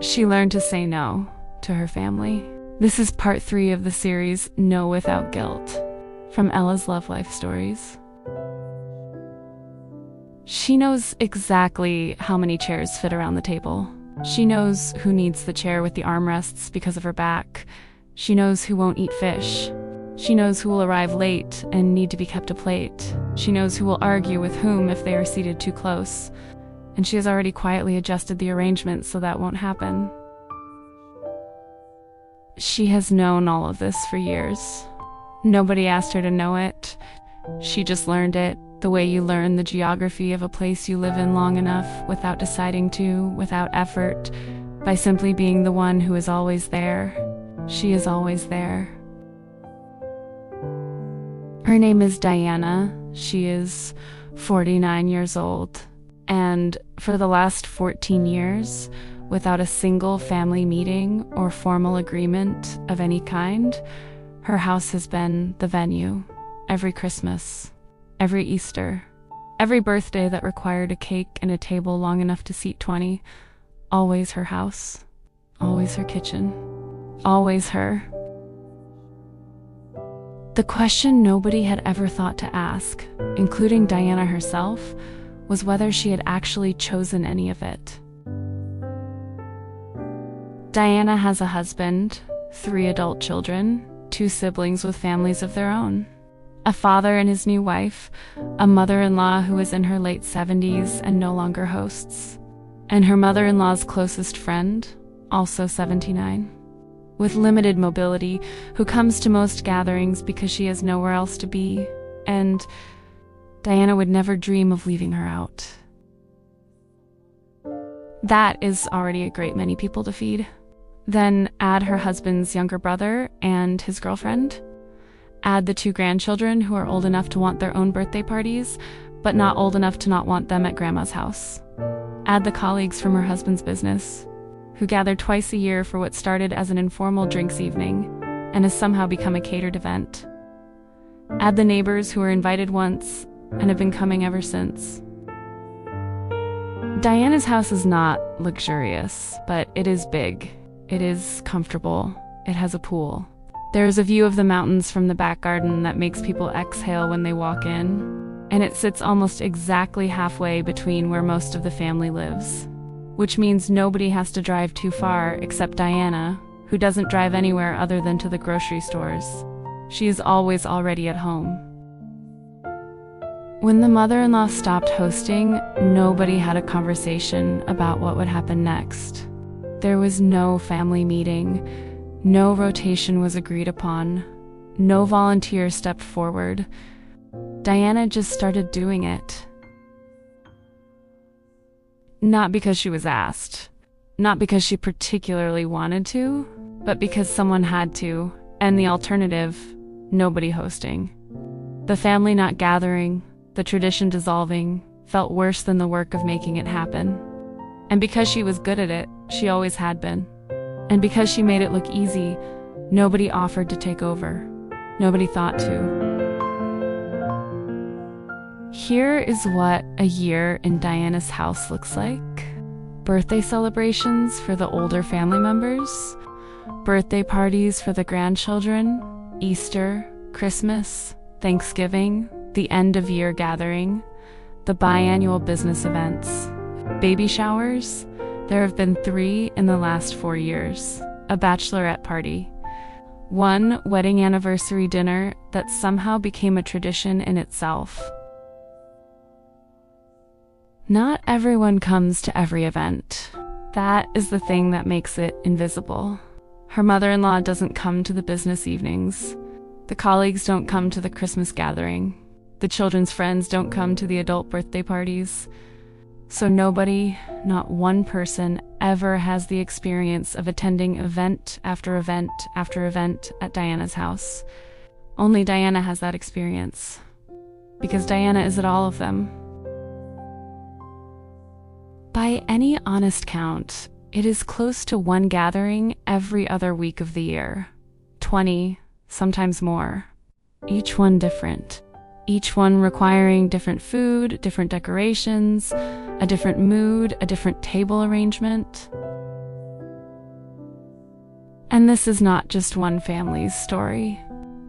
She learned to say no to her family. This is part 3 of the series No Without Guilt from Ella's Love Life Stories. She knows exactly how many chairs fit around the table. She knows who needs the chair with the armrests because of her back. She knows who won't eat fish. She knows who will arrive late and need to be kept a plate. She knows who will argue with whom if they are seated too close. And she has already quietly adjusted the arrangement so that won't happen. She has known all of this for years. Nobody asked her to know it. She just learned it, the way you learn the geography of a place you live in long enough without deciding to, without effort, by simply being the one who is always there. She is always there. Her name is Diana. She is 49 years old. And for the last 14 years, without a single family meeting or formal agreement of any kind, her house has been the venue. Every Christmas, every Easter, every birthday that required a cake and a table long enough to seat 20, always her house, always her kitchen, always her. The question nobody had ever thought to ask, including Diana herself, was whether she had actually chosen any of it. Diana has a husband, 3 adult children, 2 siblings with families of their own, a father and his new wife, a mother-in-law who is in her late 70s and no longer hosts, and her mother-in-law's closest friend, also 79, with limited mobility, who comes to most gatherings because she has nowhere else to be, and Diana would never dream of leaving her out. That is already a great many people to feed. Then add her husband's younger brother and his girlfriend. Add the 2 grandchildren who are old enough to want their own birthday parties, but not old enough to not want them at Grandma's house. Add the colleagues from her husband's business, who gather twice a year for what started as an informal drinks evening and has somehow become a catered event. Add the neighbors who were invited once and have been coming ever since. Diana's house is not luxurious, but it is big. It is comfortable. It has a pool. There is a view of the mountains from the back garden that makes people exhale when they walk in, and it sits almost exactly halfway between where most of the family lives, which means nobody has to drive too far except Diana, who doesn't drive anywhere other than to the grocery stores. She is always already at home. When the mother-in-law stopped hosting, nobody had a conversation about what would happen next. There was no family meeting, no rotation was agreed upon, no volunteer stepped forward. Diana just started doing it. Not because she was asked, not because she particularly wanted to, but because someone had to, and the alternative, nobody hosting. The family not gathering, the tradition dissolving, felt worse than the work of making it happen. And because she was good at it, she always had been. And because she made it look easy, nobody offered to take over. Nobody thought to. Here is what a year in Diana's house looks like. Birthday celebrations for the older family members, birthday parties for the grandchildren, Easter, Christmas, Thanksgiving, the end-of-year gathering, the biannual business events, baby showers. There have been 3 in the last 4 years, a bachelorette party, 1 wedding anniversary dinner that somehow became a tradition in itself. Not everyone comes to every event. That is the thing that makes it invisible. Her mother-in-law doesn't come to the business evenings. The colleagues don't come to the Christmas gathering. The children's friends don't come to the adult birthday parties. So nobody, not one person, ever has the experience of attending event after event after event at Diana's house. Only Diana has that experience, because Diana is at all of them. By any honest count, it is close to 1 gathering every other week of the year. 20, sometimes more. Each one different. Each one requiring different food, different decorations, a different mood, a different table arrangement. And this is not just one family's story.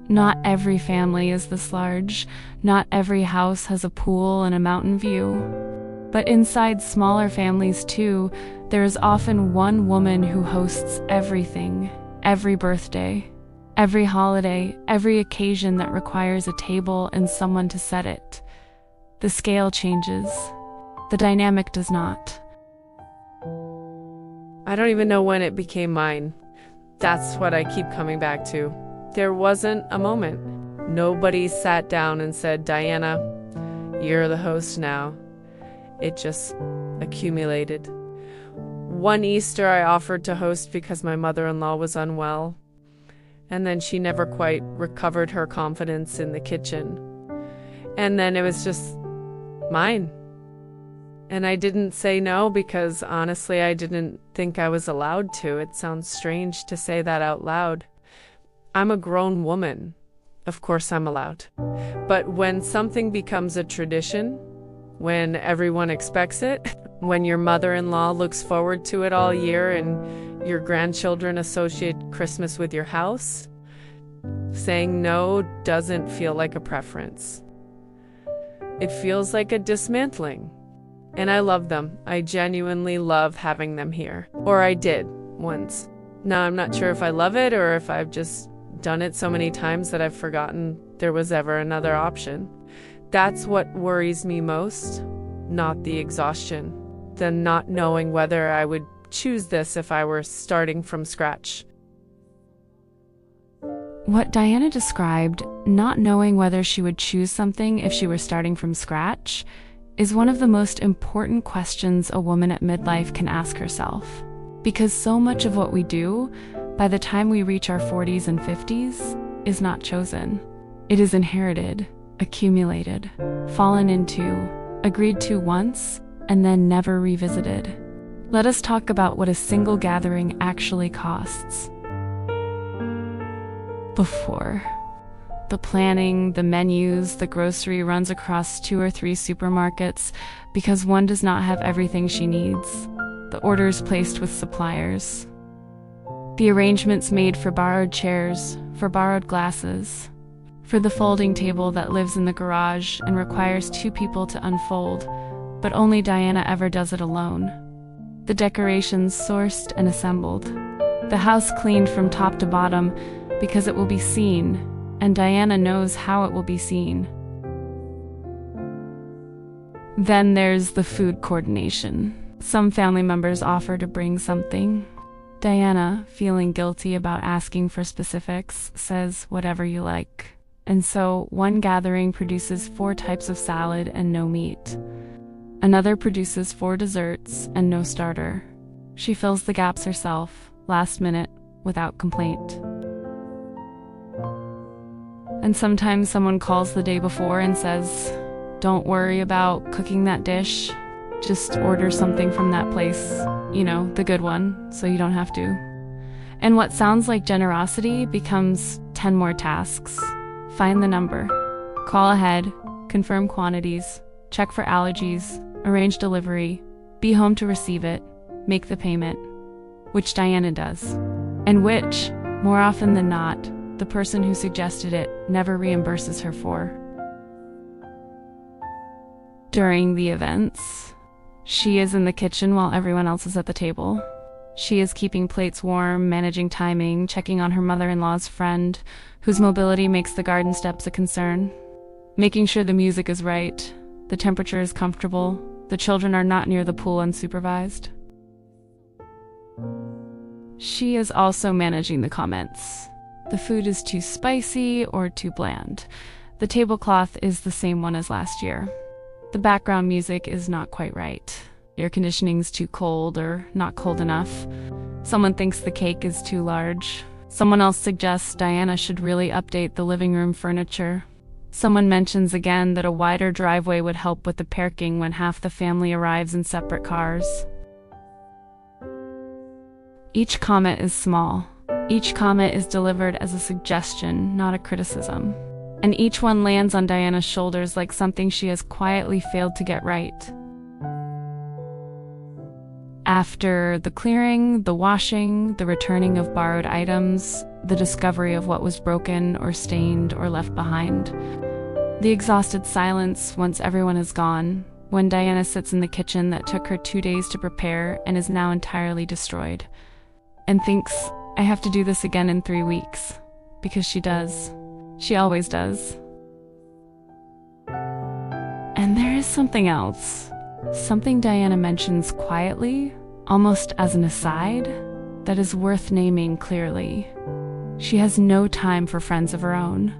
Not every family is this large. Not every house has a pool and a mountain view. But inside smaller families too, there is often one woman who hosts everything, every birthday, every holiday, every occasion that requires a table and someone to set it. The scale changes. The dynamic does not. I don't even know when it became mine. That's what I keep coming back to. There wasn't a moment. Nobody sat down and said, Diana, you're the host now. It just accumulated. One Easter I offered to host because my mother-in-law was unwell, and then she never quite recovered her confidence in the kitchen. And then it was just mine. And I didn't say no because honestly I didn't think I was allowed to. It sounds strange to say that out loud. I'm a grown woman. Of course I'm allowed. But when something becomes a tradition, when everyone expects it, when your mother-in-law looks forward to it all year and your grandchildren associate Christmas with your house, saying no doesn't feel like a preference. It feels like a dismantling. And I love them. I genuinely love having them here. Or I did once. Now I'm not sure if I love it or if I've just done it so many times that I've forgotten there was ever another option. That's what worries me most, not the exhaustion, the not knowing whether I would choose this if I were starting from scratch. What Diana described, not knowing whether she would choose something if she were starting from scratch, is one of the most important questions a woman at midlife can ask herself. Because so much of what we do, by the time we reach our 40s and 50s, is not chosen. It is inherited, accumulated, fallen into, agreed to once, and then never revisited. Let us talk about what a single gathering actually costs. Before. The planning, the menus, the grocery runs across 2 or 3 supermarkets because one does not have everything she needs. The orders placed with suppliers. The arrangements made for borrowed chairs, for borrowed glasses, for the folding table that lives in the garage and requires 2 people to unfold, but only Diana ever does it alone. The decorations sourced and assembled. The house cleaned from top to bottom because it will be seen, and Diana knows how it will be seen. Then there's the food coordination. Some family members offer to bring something. Diana, feeling guilty about asking for specifics, says whatever you like. And so one gathering produces 4 types of salad and no meat. Another produces 4 desserts and no starter. She fills the gaps herself, last minute, without complaint. And sometimes someone calls the day before and says, don't worry about cooking that dish. Just order something from that place, you know, the good one, so you don't have to. And what sounds like generosity becomes 10 more tasks. Find the number, call ahead, confirm quantities, check for allergies, arrange delivery, be home to receive it, make the payment, which Diana does. And which, more often than not, the person who suggested it never reimburses her for. During the events, she is in the kitchen while everyone else is at the table. She is keeping plates warm, managing timing, checking on her mother-in-law's friend, whose mobility makes the garden steps a concern, making sure the music is right, the temperature is comfortable, the children are not near the pool unsupervised. She is also managing the comments. The food is too spicy or too bland. The tablecloth is the same one as last year. The background music is not quite right. Air conditioning's too cold or not cold enough. Someone thinks the cake is too large. Someone else suggests Diana should really update the living room furniture. Someone mentions again that a wider driveway would help with the parking when half the family arrives in separate cars. Each comment is small. Each comment is delivered as a suggestion, not a criticism. And each one lands on Diana's shoulders like something she has quietly failed to get right. After the clearing, the washing, the returning of borrowed items, the discovery of what was broken or stained or left behind, the exhausted silence once everyone is gone, when Diana sits in the kitchen that took her 2 days to prepare and is now entirely destroyed, and thinks, I have to do this again in 3 weeks, because she does. She always does. And there is something else. Something Diana mentions quietly, almost as an aside, that is worth naming clearly. She has no time for friends of her own.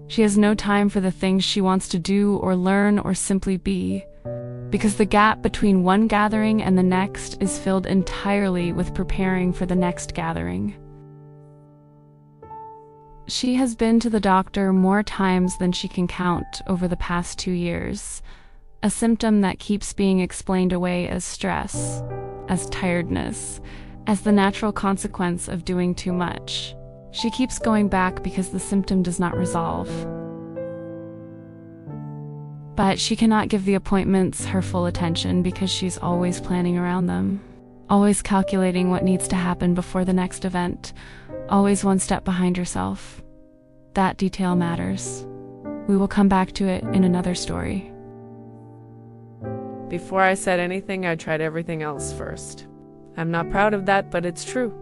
She has no time for the things she wants to do or learn or simply be, because the gap between one gathering and the next is filled entirely with preparing for the next gathering. She has been to the doctor more times than she can count over the past 2 years, a symptom that keeps being explained away as stress, as tiredness, as the natural consequence of doing too much. She keeps going back because the symptom does not resolve. But she cannot give the appointments her full attention because she's always planning around them, always calculating what needs to happen before the next event, always one step behind herself. That detail matters. We will come back to it in another story. Before I said anything, I tried everything else first. I'm not proud of that, but it's true.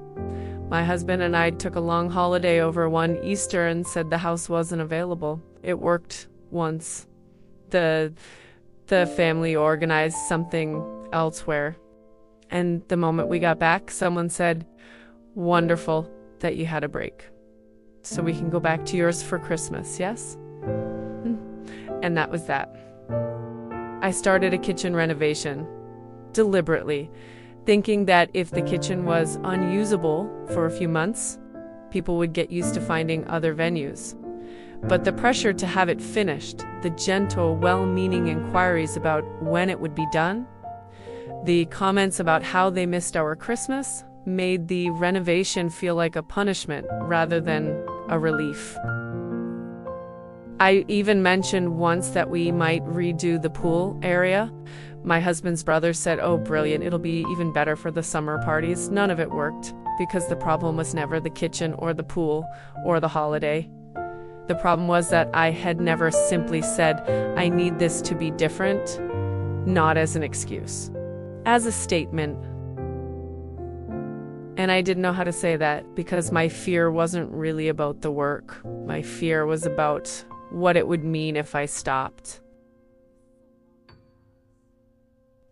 My husband and I took a long holiday over one Easter and said the house wasn't available. It worked once. The family organized something elsewhere. And the moment we got back, someone said, "Wonderful that you had a break. So we can go back to yours for Christmas, yes?" And that was that. I started a kitchen renovation, deliberately, thinking that if the kitchen was unusable for a few months, people would get used to finding other venues. But the pressure to have it finished, the gentle, well-meaning inquiries about when it would be done, the comments about how they missed our Christmas, made the renovation feel like a punishment rather than a relief. I even mentioned once that we might redo the pool area. My husband's brother said, "Oh, brilliant, it'll be even better for the summer parties." None of it worked, because the problem was never the kitchen or the pool or the holiday. The problem was that I had never simply said, "I need this to be different," not as an excuse, as a statement. And I didn't know how to say that because my fear wasn't really about the work. My fear was about what it would mean if I stopped.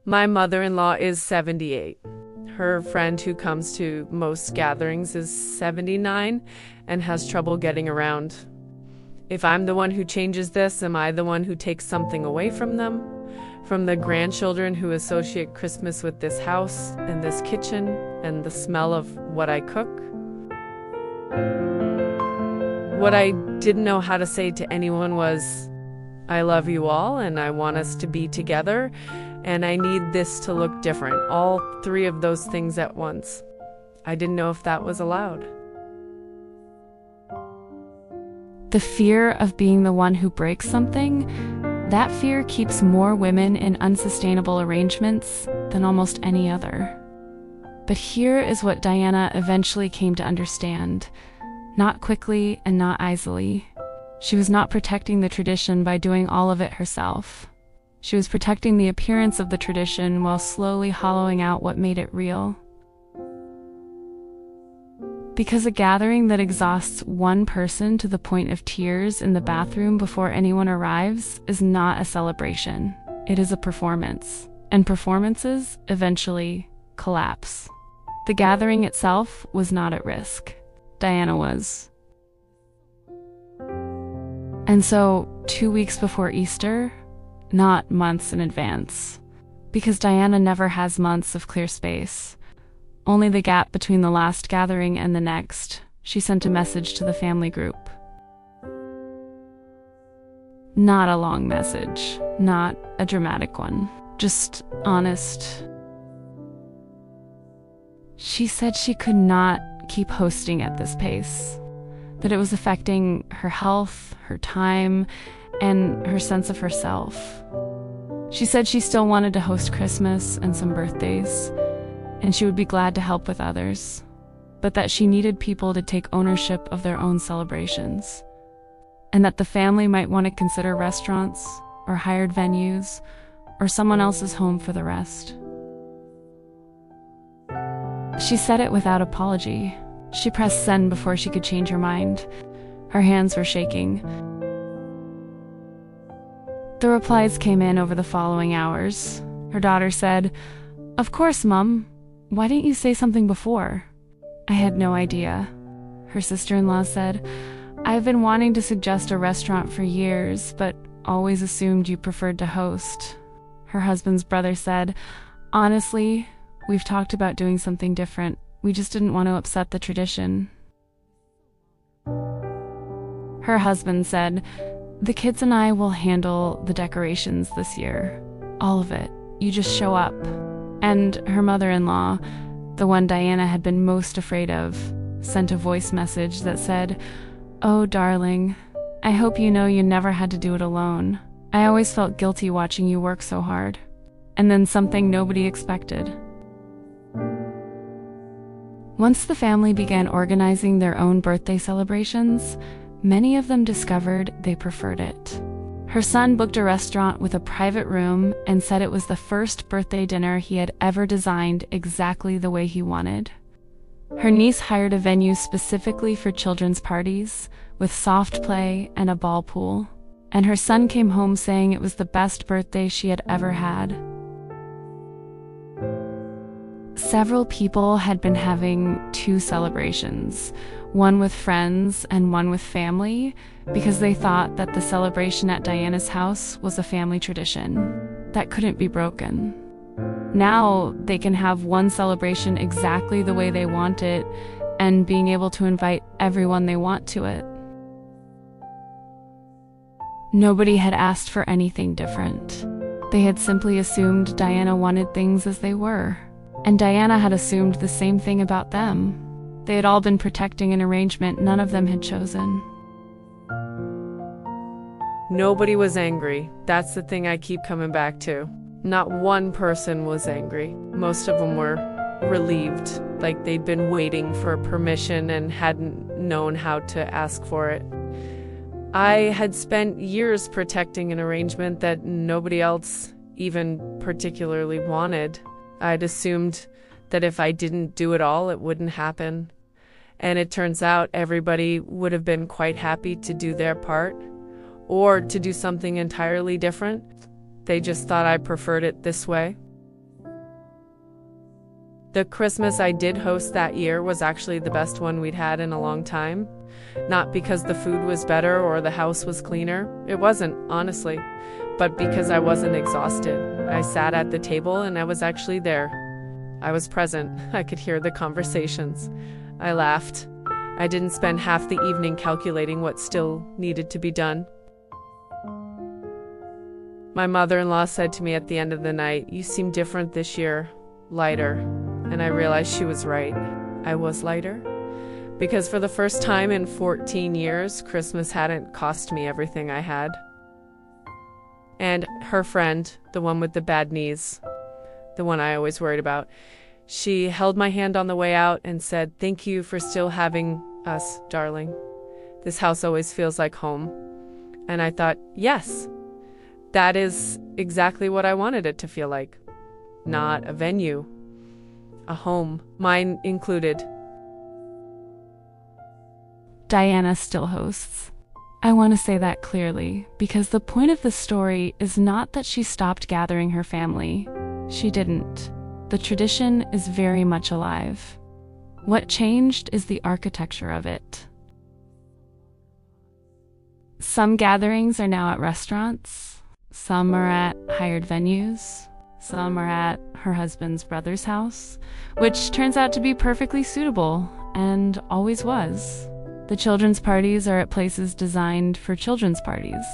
My mother-in-law is 78. Her friend who comes to most gatherings is 79 and has trouble getting around. If I'm the one who changes this, am I the one who takes something away from them? From the grandchildren who associate Christmas with this house and this kitchen and the smell of what I cook? What I didn't know how to say to anyone was, "I love you all and I want us to be together and I need this to look different." All three of those things at once. I didn't know if that was allowed. The fear of being the one who breaks something, that fear keeps more women in unsustainable arrangements than almost any other. But here is what Diana eventually came to understand. Not quickly and not easily. She was not protecting the tradition by doing all of it herself. She was protecting the appearance of the tradition while slowly hollowing out what made it real. Because a gathering that exhausts one person to the point of tears in the bathroom before anyone arrives is not a celebration. It is a performance. And performances eventually collapse. The gathering itself was not at risk. Diana was. And so, 2 weeks before Easter, not months in advance, because Diana never has months of clear space, only the gap between the last gathering and the next, she sent a message to the family group. Not a long message, not a dramatic one, just honest. She said she could not keep hosting at this pace, that it was affecting her health, her time, and her sense of herself. She said she still wanted to host Christmas and some birthdays, and she would be glad to help with others, but that she needed people to take ownership of their own celebrations, and that the family might want to consider restaurants or hired venues or someone else's home for the rest. She said it without apology. She pressed send before she could change her mind. Her hands were shaking. The replies came in over the following hours. Her daughter said, "Of course, Mum. Why didn't you say something before?" "I had no idea." Her sister-in-law said, "I've been wanting to suggest a restaurant for years, but always assumed you preferred to host." Her husband's brother said, "Honestly, we've talked about doing something different. We just didn't want to upset the tradition." Her husband said, "The kids and I will handle the decorations this year. All of it. You just show up." And her mother-in-law, the one Diana had been most afraid of, sent a voice message that said, "Oh, darling, I hope you know you never had to do it alone. I always felt guilty watching you work so hard." And then something nobody expected. Once the family began organizing their own birthday celebrations, many of them discovered they preferred it. Her son booked a restaurant with a private room and said it was the first birthday dinner he had ever designed exactly the way he wanted. Her niece hired a venue specifically for children's parties, with soft play and a ball pool, and her son came home saying it was the best birthday she had ever had. Several people had been having two celebrations, one with friends and one with family, because they thought that the celebration at Diana's house was a family tradition that couldn't be broken. Now they can have one celebration exactly the way they want it, and being able to invite everyone they want to it. Nobody had asked for anything different. They had simply assumed Diana wanted things as they were, and Diana had assumed the same thing about them. They had all been protecting an arrangement none of them had chosen. Nobody was angry. That's the thing I keep coming back to. Not one person was angry. Most of them were relieved, like they'd been waiting for permission and hadn't known how to ask for it. I had spent years protecting an arrangement that nobody else even particularly wanted. I'd assumed that if I didn't do it all, it wouldn't happen. And it turns out everybody would have been quite happy to do their part, or to do something entirely different. They just thought I preferred it this way. The Christmas I did host that year was actually the best one we'd had in a long time. Not because the food was better or the house was cleaner. It wasn't, honestly. But because I wasn't exhausted. I sat at the table and I was actually there. I was present. I could hear the conversations. I laughed. I didn't spend half the evening calculating what still needed to be done. My mother-in-law said to me at the end of the night, "You seem different this year, lighter." And I realized she was right. I was lighter. Because for the first time in 14 years, Christmas hadn't cost me everything I had. And her friend, the one with the bad knees, the one I always worried about, she held my hand on the way out and said, "Thank you for still having us, darling. This house always feels like home." And I thought, yes, that is exactly what I wanted it to feel like. Not a venue, a home, mine included. Diana still hosts. I want to say that clearly, because the point of the story is not that she stopped gathering her family. She didn't. The tradition is very much alive. What changed is the architecture of it. Some gatherings are now at restaurants, some are at hired venues, some are at her husband's brother's house, which turns out to be perfectly suitable, and always was. The children's parties are at places designed for children's parties,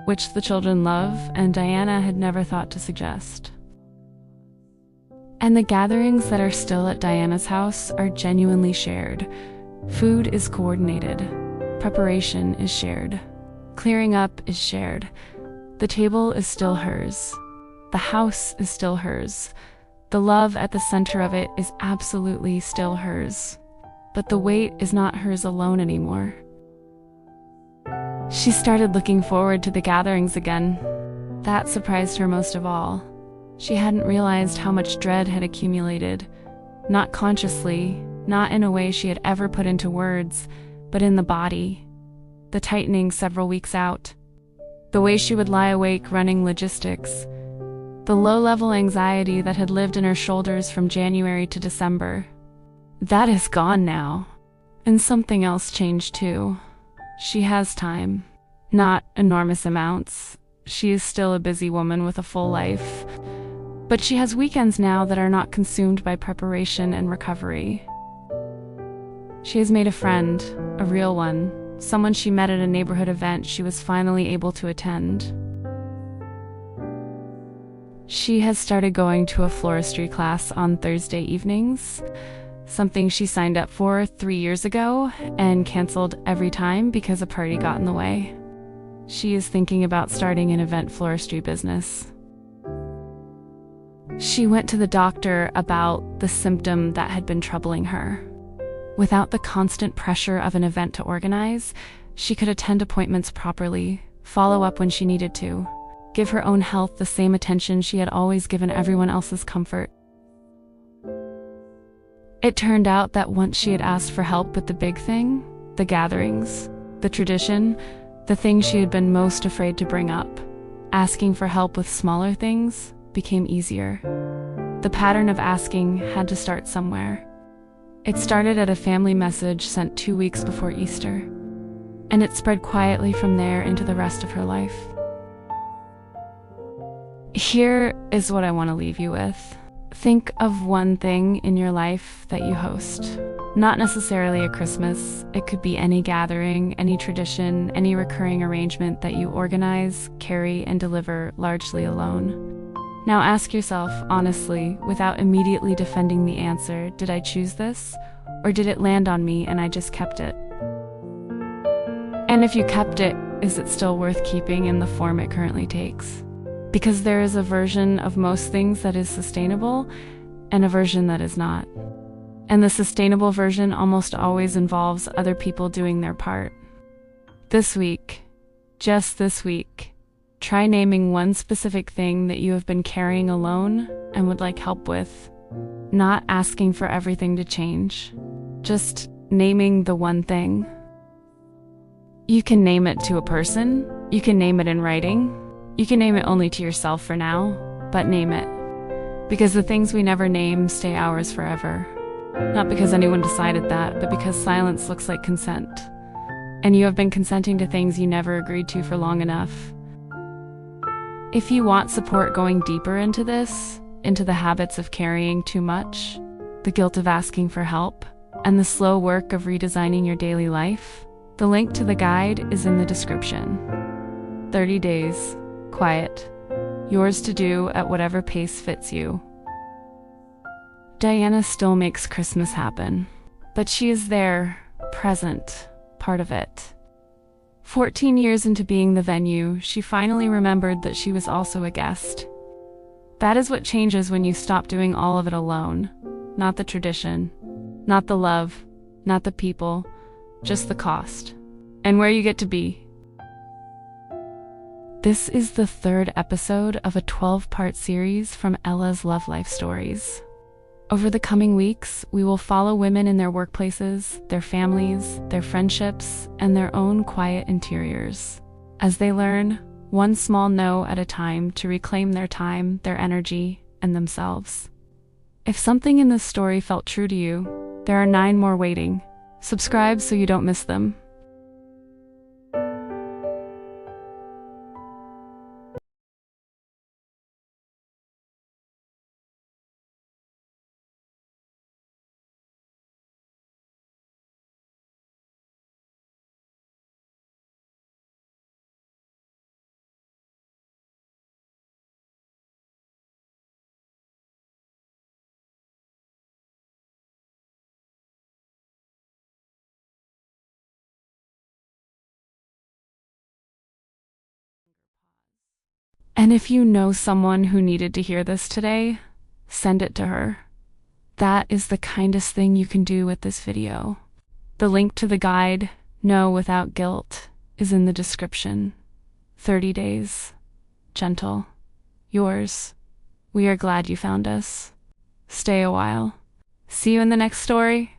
which the children love and Diana had never thought to suggest. And the gatherings that are still at Diana's house are genuinely shared. Food is coordinated. Preparation is shared. Clearing up is shared. The table is still hers. The house is still hers. The love at the center of it is absolutely still hers, but the weight is not hers alone anymore. She started looking forward to the gatherings again. That surprised her most of all. She hadn't realized how much dread had accumulated, not consciously, not in a way she had ever put into words, but in the body. The tightening several weeks out, the way she would lie awake running logistics, the low-level anxiety that had lived in her shoulders from January to December. That is gone now. And something else changed too. She has time. Not enormous amounts. She is still a busy woman with a full life. But she has weekends now that are not consumed by preparation and recovery. She has made a friend, a real one, someone she met at a neighborhood event she was finally able to attend. She has started going to a floristry class on Thursday evenings, something she signed up for 3 years ago and canceled every time because a party got in the way. She is thinking about starting an event floristry business. She went to the doctor about the symptom that had been troubling her. Without the constant pressure of an event to organize, she could attend appointments properly, follow up when she needed to, give her own health the same attention she had always given everyone else's comfort. It turned out that once she had asked for help with the big thing, the gatherings, the tradition, the thing she had been most afraid to bring up, asking for help with smaller things became easier. The pattern of asking had to start somewhere. It started at a family message sent 2 weeks before Easter, and it spread quietly from there into the rest of her life. Here is what I want to leave you with. Think of one thing in your life that you host. Not necessarily a Christmas. It could be any gathering, any tradition, any recurring arrangement that you organize, carry, and deliver largely alone. Now ask yourself, honestly, without immediately defending the answer, did I choose this? Or did it land on me and I just kept it? And if you kept it, is it still worth keeping in the form it currently takes? Because there is a version of most things that is sustainable and a version that is not. And the sustainable version almost always involves other people doing their part. This week, just this week, try naming one specific thing that you have been carrying alone and would like help with. Not asking for everything to change, just naming the one thing. You can name it to a person, you can name it in writing, you can name it only to yourself for now, but name it. Because the things we never name stay ours forever. Not because anyone decided that, but because silence looks like consent. And you have been consenting to things you never agreed to for long enough. If you want support going deeper into this, into the habits of carrying too much, the guilt of asking for help, and the slow work of redesigning your daily life, the link to the guide is in the description. 30 days, quiet, yours to do at whatever pace fits you. Diana still makes Christmas happen, but she is there, present, part of it. 14 years into being the venue, she finally remembered that she was also a guest. That is what changes when you stop doing all of it alone. Not the tradition, not the love, not the people, just the cost. And where you get to be. This is the 3rd episode of a 12-part series from Ella's Love Life Stories. Over the coming weeks, we will follow women in their workplaces, their families, their friendships, and their own quiet interiors, as they learn, one small no at a time, to reclaim their time, their energy, and themselves. If something in this story felt true to you, there are 9 more waiting. Subscribe so you don't miss them. And if you know someone who needed to hear this today, send it to her. That is the kindest thing you can do with this video. The link to the guide, No Without Guilt, is in the description. 30 days. Gentle. Yours. We are glad you found us. Stay a while. See you in the next story.